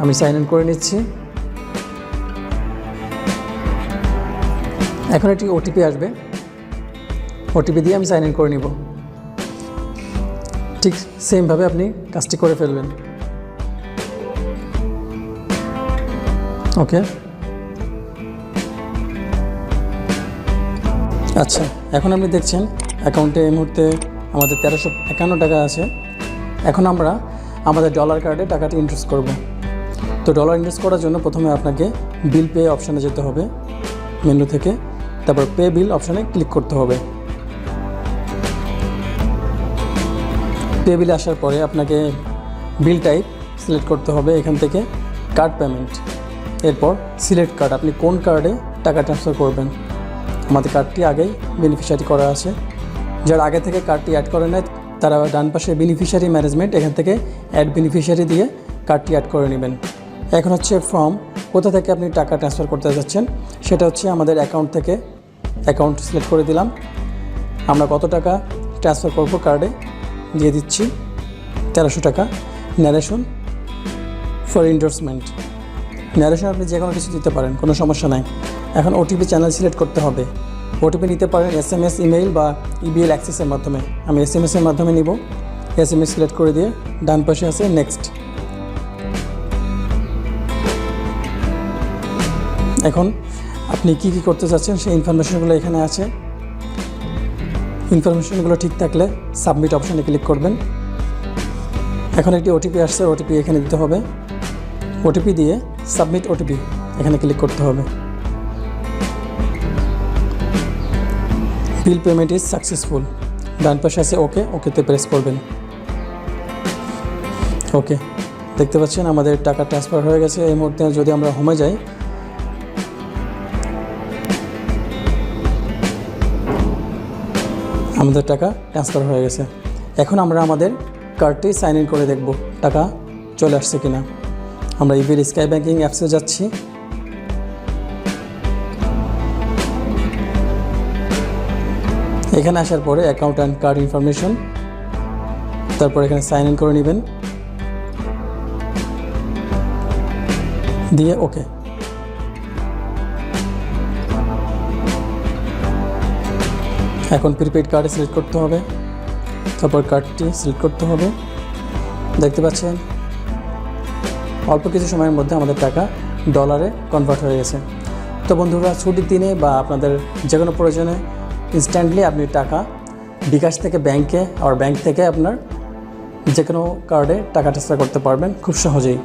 আমি sign in করে নিচ্ছি। এখন একটি ওটিপি আসবে, ওটিপি দিয়ে আমি সাইন ইন করে নিব। ঠিক সেমভাবে আপনি কাজটি করে ফেলবেন। ওকে, আচ্ছা, এখন আপনি দেখছেন অ্যাকাউন্টে এই মুহূর্তে আমাদের 1351 টাকা আছে। এখন আমরা আমাদের ডলার কার্ডে টাকাটি ইনভেস্ট করব। তো ডলার ইনভেস্ট করার জন্য প্রথমে আপনাকে বিল পে অপশানে যেতে হবে মেনু থেকে, তারপর পে বিল অপশানে ক্লিক করতে হবে। পে বিলে আসার পরে আপনাকে বিল টাইপ সিলেক্ট করতে হবে এখান থেকে কার্ড পেমেন্ট। এরপর সিলেক্ট কার্ড, আপনি কোন কার্ডে টাকা ট্রান্সফার করবেন। আমাদের কার্ডটি আগেই বেনিফিশিয়ারি করা আছে। যারা আগে থেকে কার্ডটি অ্যাড করে নেয় তারা ডান পাশে বেনিফিশিয়ারি ম্যানেজমেন্ট, এখান থেকে অ্যাড বেনিফিশিয়ারি দিয়ে কার্ডটি অ্যাড করে নেবেন। এখন হচ্ছে ফ্রম, কোথা থেকে আপনি টাকা ট্রান্সফার করতে যাচ্ছেন সেটা হচ্ছে আমাদের অ্যাকাউন্ট থেকে। অ্যাকাউন্ট সিলেক্ট করে দিলাম। আমরা কত টাকা ট্রান্সফার করব কার্ডে দিয়ে দিচ্ছি 1300 টাকা। ন্যারেশন ফর এন্ডোর্সমেন্ট, ন্যারেশন আপনি যে কোনো কিছু দিতে পারেন, কোনো সমস্যা নাই। এখন ওটিপি চ্যানেল সিলেক্ট করতে হবে। ওটিপি নিতে পারেন SMS, ইমেইল বা ইবিএল অ্যাক্সেসের মাধ্যমে। আমি SMS-এর মাধ্যমে নিব। SMS সিলেক্ট করে দিয়ে ডান পাশে আছে নেক্সট। এখন আপনি কি করতে চাচ্ছেন সেই ইনফরমেশনগুলো এখানে আছে। ইনফরমেশনগুলো ঠিক থাকলে সাবমিট অপশানে ক্লিক করবেন। এখন একটি ওটিপি আসছে, ওটিপি এখানে দিতে হবে। ওটিপি দিয়ে সাবমিট ওটিপি এখানে ক্লিক করতে হবে। বিল পেমেন্ট ইজ সাকসেসফুল, ডান পাশে আছে ওকে, ওকেতে প্রেস করবেন। ওকে, দেখতে পাচ্ছেন আমাদের টাকা ট্রান্সফার হয়ে গেছে। এই মুহূর্তে যদি আমরা হোমে যাই, আমাদের টাকা ট্রান্সফার হয়ে গেছে। এখন আমরা আমাদের কার্ডটি সাইন ইন করে দেখব টাকা চলে আসছে কিনা। আমরা ইবিএল স্কাই ব্যাংকিং অ্যাপসে যাচ্ছি। এখানে আসার পরে অ্যাকাউন্ট অ্যান্ড কার্ড ইনফরমেশন, তারপর এখানে সাইন ইন করে নেবেন দিয়ে ওকে। এখন প্রিপেড কার্ডে সিলেক্ট করতে হবে, তারপর কার্ডটি সিলেক্ট করতে হবে। দেখতে পাচ্ছেন অল্প কিছু সময়ের মধ্যে আমাদের টাকা ডলারে কনভার্ট হয়ে গেছে। তো বন্ধুরা, ছুটির দিনে বা আপনাদের যে কোনো প্রয়োজনে ইনস্ট্যান্টলি আপনি টাকা বিকাশ থেকে ব্যাংকে আর ব্যাংক থেকে আপনার যে কোনো কার্ডে টাকা ট্রান্সফার করতে পারবেন খুব সহজেই।